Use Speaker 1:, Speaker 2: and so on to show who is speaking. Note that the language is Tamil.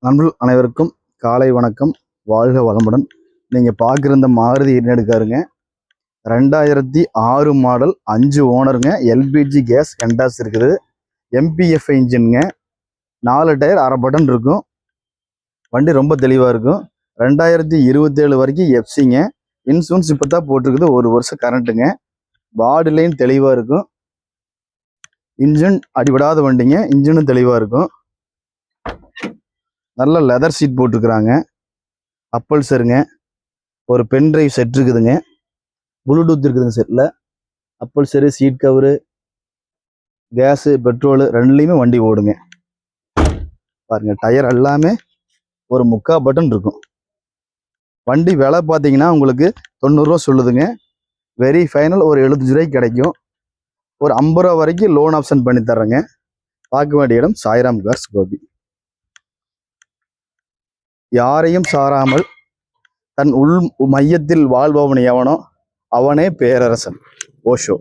Speaker 1: நண்பர்கள் அனைவருக்கும் காலை வணக்கம். வாழ்க வளமுடன். நீங்கள் பார்க்குற இந்த மாருதி எடுக்காருங்க 2006 மாடல், 5 ஓனருங்க. எல்பிஜி கேஸ் என்டாஸ் இருக்குது. எம்பிஎஃப் இன்ஜினுங்க. 4 டயர் அரை பட்டன் இருக்கும். வண்டி ரொம்ப தெளிவாக இருக்கும். 2027 வரைக்கும் எஃப்சிங்க. இன்சூரன்ஸ் இப்போ தான் போட்டிருக்குது. 1 வருஷம் கரண்ட்டுங்க. பாடி லைன் தெளிவாக இருக்கும். இன்ஜின் அடிபடாத வண்டிங்க. இன்ஜினும் தெளிவாக இருக்கும். நல்ல லெதர் சீட் போட்டிருக்கிறாங்க. அப்பல்சருங்க. ஒரு பென் டிரைவ் செட் இருக்குதுங்க. ப்ளூடூத் இருக்குதுங்க செட்டில். அப்பல்சரு, சீட் கவரு, கேஸு, பெட்ரோலு ரெண்டுலேயுமே வண்டி ஓடுங்க. பாருங்க, டயர் எல்லாமே ஒரு 3/4 பட்டன் இருக்கும். வண்டி விலை பார்த்தீங்கன்னா உங்களுக்கு 90 ரூபா சொல்லுதுங்க. வெரி ஃபைனல் ஒரு 75 ரூபாய்க்கு கிடைக்கும். ஒரு 50 ரூபா வரைக்கும் லோன் ஆப்ஷன் பண்ணி தர்றேங்க. பார்க்க வேண்டிய இடம் சாய்ராம் கார்ஸ், கோபி. யாரையும் சாராமல் தன் உள் மையத்தில் வாழ்பவன் எவனோ அவனே பேரரசன். ஓஷோ.